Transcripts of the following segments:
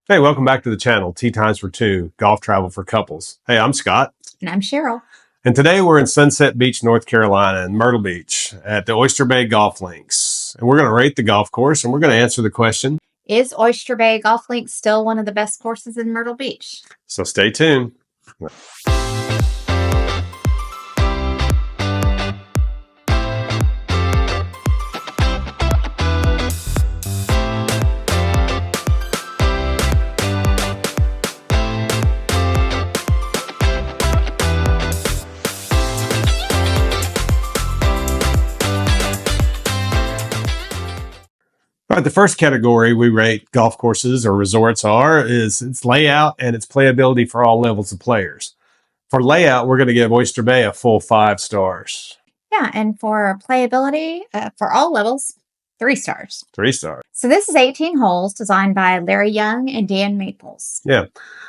Hey, welcome back to the channel, Tea Times for Two, Golf Travel for Couples. Hey, I'm Scott. And I'm Cheryl. And today we're in Sunset Beach, North Carolina, in Myrtle Beach at the Oyster Bay Golf Links. And we're going to rate the golf course and we're going to answer the question, Is Oyster Bay Golf Links still one of the best courses in Myrtle Beach? so stay tuned. All right, the first category we rate golf courses or resorts is its layout and its playability for all levels of players. For layout, we're going to give Oyster Bay a full 5 stars. Yeah, and for playability, for all levels, 3 stars. 3 stars. So this is 18 holes designed by Larry Young and Dan Maples. Yeah.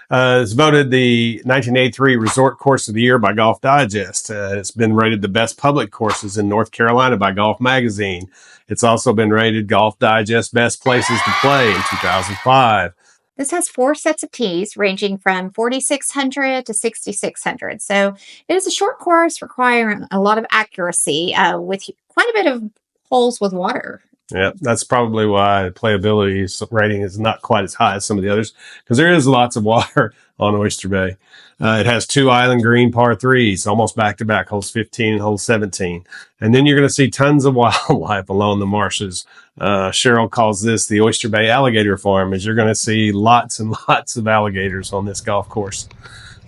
It's voted the 1983 Resort Course of the Year by Golf Digest. It's been rated the best public courses in North Carolina by Golf Magazine. It's also been rated Golf Digest Best Places to Play in 2005. This has 4 sets of tees ranging from 4,600 to 6,600. So it is a short course requiring a lot of accuracy with quite a bit of holes with water. Yeah, that's probably why playability rating is not quite as high as some of the others, because there is lots of water on Oyster Bay. It has 2 island green par 3s, almost back-to-back, holes 15 and hole 17. And then you're going to see tons of wildlife along the marshes. Cheryl calls this the Oyster Bay Alligator Farm, as you're going to see lots and lots of alligators on this golf course.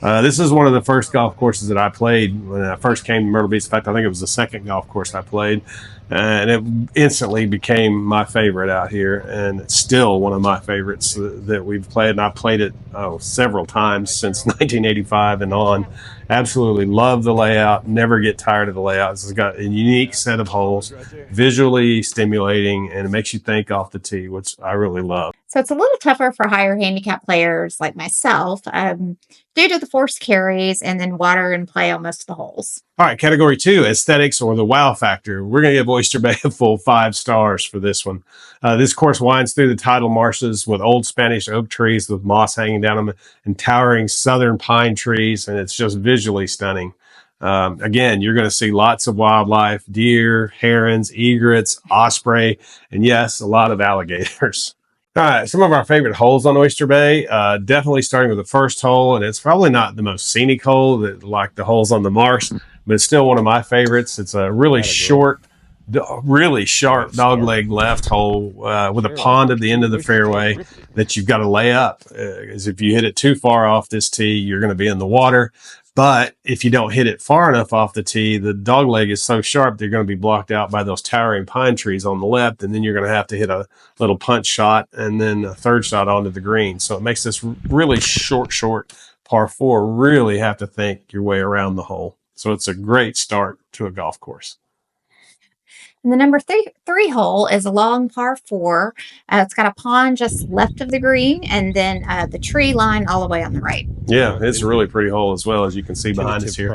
This is one of the first golf courses that I played when I first came to Myrtle Beach. In fact, I think it was the second golf course I played. And it instantly became my favorite out here. And it's still one of my favorites that we've played. And I've played it several times since 1985 and on. Absolutely love the layout. Never get tired of the layout. It's got a unique set of holes, visually stimulating, and it makes you think off the tee, which I really love. So it's a little tougher for higher handicap players like myself due to the forced carries and then water and play on most of the holes. All right, category 2, aesthetics or the wow factor. We're going to give Oyster Bay a full 5 stars for this one. This course winds through the tidal marshes with old Spanish oak trees with moss hanging down them and towering southern pine trees, and it's just visually stunning. Again, you're going to see lots of wildlife, deer, herons, egrets, osprey, and yes, a lot of alligators. All right, some of our favorite holes on Oyster Bay, definitely starting with the first hole, and it's probably not the most scenic hole like the holes on the marsh, but it's still one of my favorites. It's a really short, really sharp dogleg left hole with a pond at the end of the fairway that you've got to lay up. Because if you hit it too far off this tee, you're going to be in the water. But if you don't hit it far enough off the tee, the dogleg is so sharp they're going to be blocked out by those towering pine trees on the left, and then you're going to have to hit a little punch shot and then a third shot onto the green. So it makes this really short par 4 really have to think your way around the hole. So it's a great start to a golf course. And the number three hole is a long par 4. It's got a pond just left of the green and then the tree line all the way on the right. Yeah, it's a really pretty hole as well, as you can see behind us here.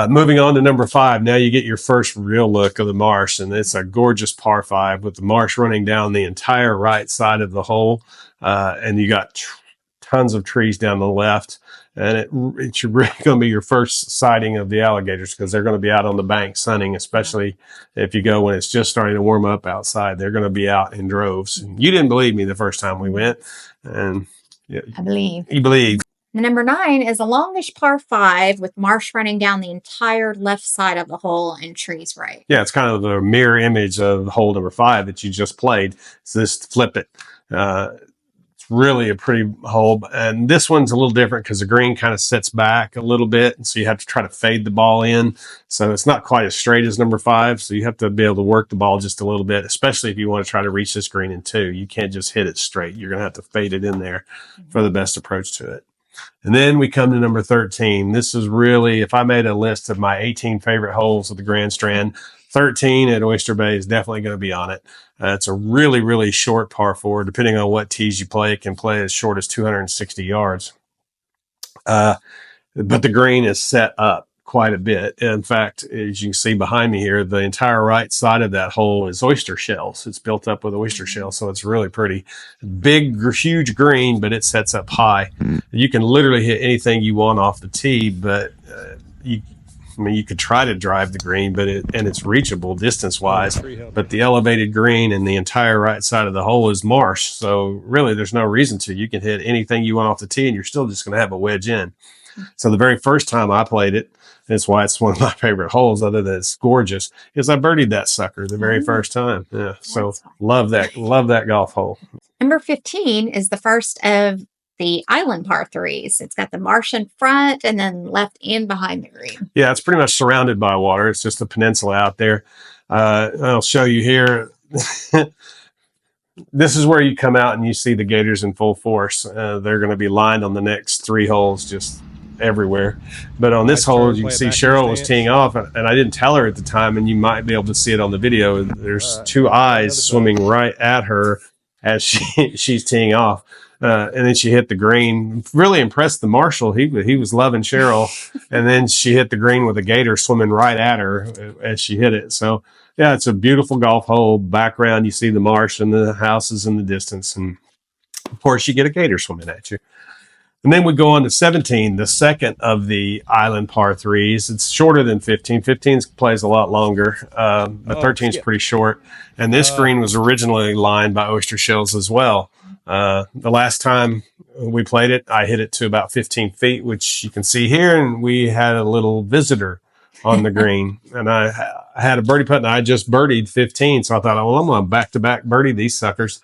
Moving on to number 5, now you get your first real look of the marsh, and it's a gorgeous par 5 with the marsh running down the entire right side of the hole, and you got tons of trees down the left. And it's really going to be your first sighting of the alligators, because they're going to be out on the bank sunning, especially if you go when it's just starting to warm up outside. They're going to be out in droves. And you didn't believe me the first time we went. And yeah, I believe. You believe. The number 9 is a longish par 5 with marsh running down the entire left side of the hole and trees right. Yeah, it's kind of the mirror image of hole number 5 that you just played. So just flip it. Really a pretty hole, and this one's a little different because the green kind of sits back a little bit, and so you have to try to fade the ball in, so it's not quite as straight as number 5, so you have to be able to work the ball just a little bit, especially if you want to try to reach this green in 2. You can't just hit it straight. You're going to have to fade it in there for the best approach to it. And then we come to number 13. This is really, if I made a list of my 18 favorite holes of the Grand Strand, 13 at Oyster Bay is definitely going to be on it. It's a really short par 4. Depending on what tees you play, it can play as short as 260 yards. But the green is set up. quite a bit. In fact, as you can see behind me here, the entire right side of that hole is oyster shells. It's built up with oyster shells, so it's really pretty. Big, huge green, but it sets up high. You can literally hit anything you want off the tee, but you could try to drive the green, but it's reachable distance-wise. But the elevated green and the entire right side of the hole is marsh, so really there's no reason to. You can hit anything you want off the tee, and you're still just going to have a wedge in. So the very first time I played it, that's why it's one of my favorite holes, other than it's gorgeous, is I birdied that sucker the very first time. Yeah, so love that golf hole. Number 15 is the first of the island par threes. It's got the marsh in front and then left and behind the green. Yeah, it's pretty much surrounded by water. It's just a peninsula out there. I'll show you here. This is where you come out and you see the gators in full force. They're going to be lined on the next 3 holes just everywhere. But on this hole, you can see Cheryl was teeing off, and I didn't tell her at the time, and you might be able to see it on the video. There's 2 eyes swimming right at her as she's teeing off. And then she hit the green. Really impressed the marshal. He was loving Cheryl. And then she hit the green with a gator swimming right at her as she hit it. So, yeah, it's a beautiful golf hole. Background, you see the marsh and the houses in the distance. And, of course, you get a gator swimming at you. And then we go on to 17, the second of the island par threes. It's shorter than 15. 15 plays a lot longer, but 13 is pretty short. And this green was originally lined by oyster shells as well. The last time we played it, I hit it to about 15 feet, which you can see here. And we had a little visitor on the green. And I had a birdie putt, and I just birdied 15. So I thought, well, I'm going to back-to-back birdie these suckers.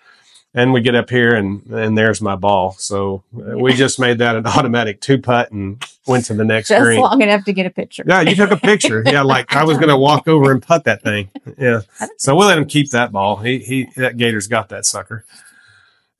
And we get up here, and there's my ball. So we just made that an automatic 2-putt and went to the next just green. Just long enough to get a picture. Yeah, you took a picture. Yeah, like I was going to walk over and putt that thing. Yeah. So we'll let him keep that ball. That gator's got that sucker.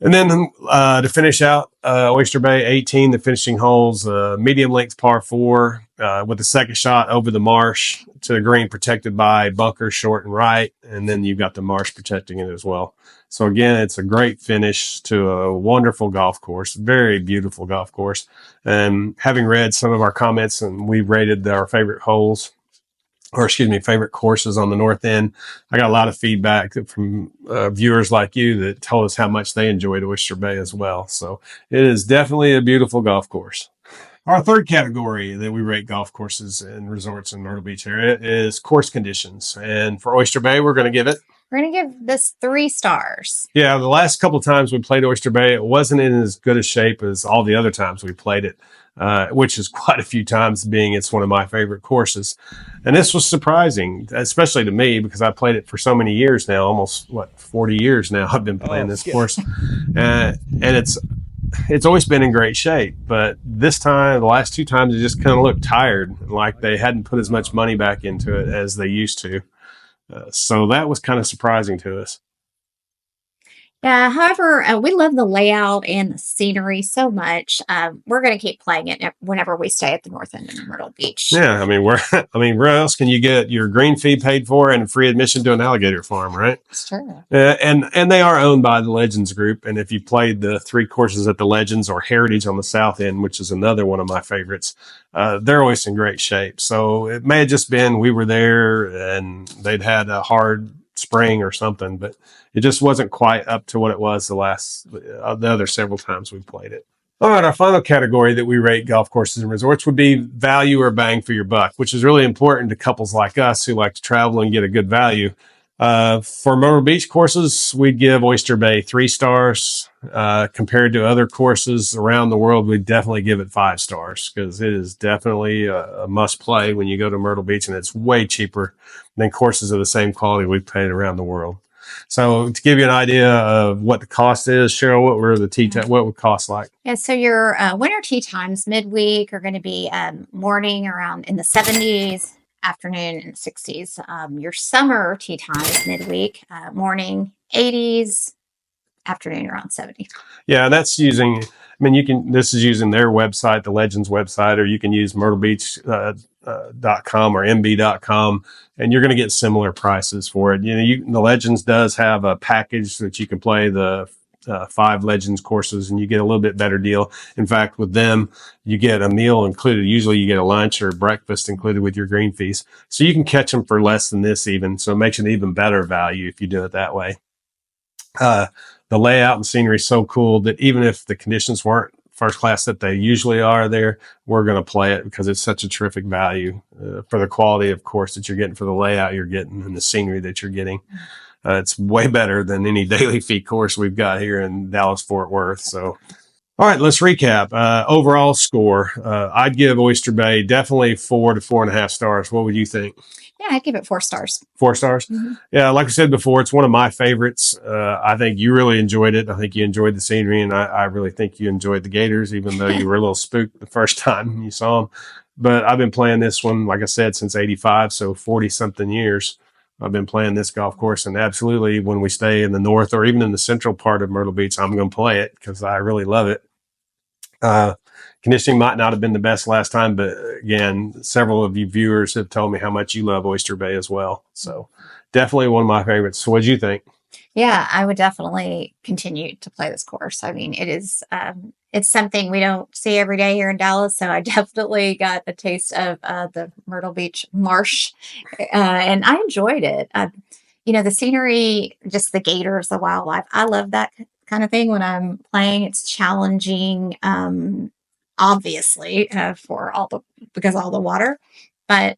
And then to finish out Oyster Bay 18, the finishing holes, medium length par 4 with the second shot over the marsh to the green, protected by bunkers short and right. And then you've got the marsh protecting it as well. So again, it's a great finish to a wonderful golf course, very beautiful golf course. And having read some of our comments, and we rated our favorite holes, or favorite courses on the north end, I got a lot of feedback from viewers like you that told us how much they enjoyed Oyster Bay as well. So it is definitely a beautiful golf course. Our third category that we rate golf courses and resorts in Myrtle Beach area is course conditions. And for Oyster Bay, we're going to give this 3 stars. Yeah, the last couple of times we played Oyster Bay, it wasn't in as good a shape as all the other times we played it, which is quite a few times, being it's one of my favorite courses. And this was surprising, especially to me, because I played it for so many years now, almost 40 years now I've been playing this course. And it's always been in great shape, but this time, the last 2 times, it just kind of looked tired, like they hadn't put as much money back into it as they used to. So that was kind of surprising to us. Yeah, however, we love the layout and the scenery so much. We're going to keep playing it whenever we stay at the north end of Myrtle Beach. Yeah, where else can you get your green fee paid for and free admission to an alligator farm, right? Sure. And they are owned by the Legends Group. And if you played the 3 courses at the Legends or Heritage on the south end, which is another one of my favorites, they're always in great shape. So it may have just been we were there and they'd had a hard spring or something, but it just wasn't quite up to what it was the other several times we played it. All right, our final category that we rate golf courses and resorts would be value or bang for your buck, which is really important to couples like us who like to travel and get a good value. For Myrtle Beach courses, we'd give Oyster Bay 3 stars. Compared to other courses around the world, we'd definitely give it 5 stars, because it is definitely a must play when you go to Myrtle Beach, and it's way cheaper than courses of the same quality we've played around the world. So to give you an idea of what the cost is, Cheryl, what would cost like? Yeah, so your winter tee times midweek are going to be morning around in the 70s, afternoon in the 60s. Your summer tee times midweek, morning 80s, afternoon around 70. Yeah, that's using, this is using their website, the Legends website, or you can use myrtlebeach.com or mb.com, and you're going to get similar prices for it. The Legends does have a package that you can play the 5 Legends courses, and you get a little bit better deal. In fact, with them, you get a meal included. Usually you get a lunch or breakfast included with your green fees. So you can catch them for less than this even. So it makes an even better value if you do it that way. The layout and scenery is so cool that even if the conditions weren't first class that they usually are there, we're going to play it because it's such a terrific value for the quality of course that you're getting, for the layout you're getting, and the scenery that you're getting. It's way better than any daily fee course we've got here in Dallas Fort Worth. So, all right, let's recap. Overall score, I'd give Oyster Bay definitely 4 to 4.5 stars. What would you think? Yeah, I'd give it 4 stars. 4 stars? Mm-hmm. Yeah, like I said before, it's one of my favorites. I think you really enjoyed it. I think you enjoyed the scenery, and I really think you enjoyed the Gators, even though you were a little spooked the first time you saw them. But I've been playing this one, like I said, since 85, so 40-something years. I've been playing this golf course, and absolutely when we stay in the north or even in the central part of Myrtle Beach, I'm going to play it because I really love it. Conditioning might not have been the best last time, but again, several of you viewers have told me how much you love Oyster Bay as well. So definitely one of my favorites. So what do you think? Yeah, I would definitely continue to play this course. I mean, it is, it's something we don't see every day here in Dallas. So I definitely got a taste of the Myrtle Beach marsh, and I enjoyed it. The scenery, just the gators, the wildlife. I love that kind of thing when I'm playing. It's challenging, obviously, because all the water, but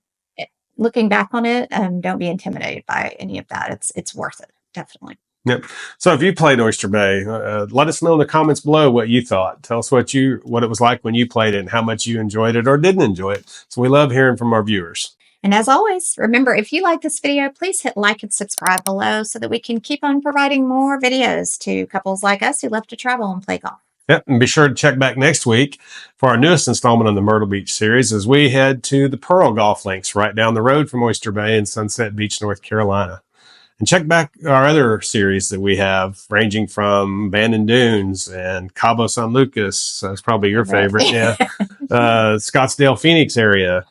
looking back on it, don't be intimidated by any of that. It's worth it. Definitely. Yep. So if you played Oyster Bay, let us know in the comments below what you thought. Tell us what it was like when you played it and how much you enjoyed it or didn't enjoy it. So we love hearing from our viewers. And as always, remember, if you like this video, please hit like and subscribe below so that we can keep on providing more videos to couples like us who love to travel and play golf. Yep, and be sure to check back next week for our newest installment on the Myrtle Beach series as we head to the Pearl Golf Links right down the road from Oyster Bay in Sunset Beach, North Carolina. And check back our other series that we have, ranging from Bandon Dunes and Cabo San Lucas. That's probably your favorite. Yeah. Scottsdale, Phoenix area.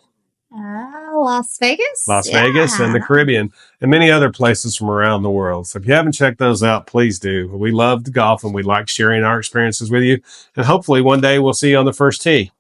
Las Vegas. Las Vegas and the Caribbean and many other places from around the world. So if you haven't checked those out, please do. We love the golf and we like sharing our experiences with you. And hopefully one day we'll see you on the first tee.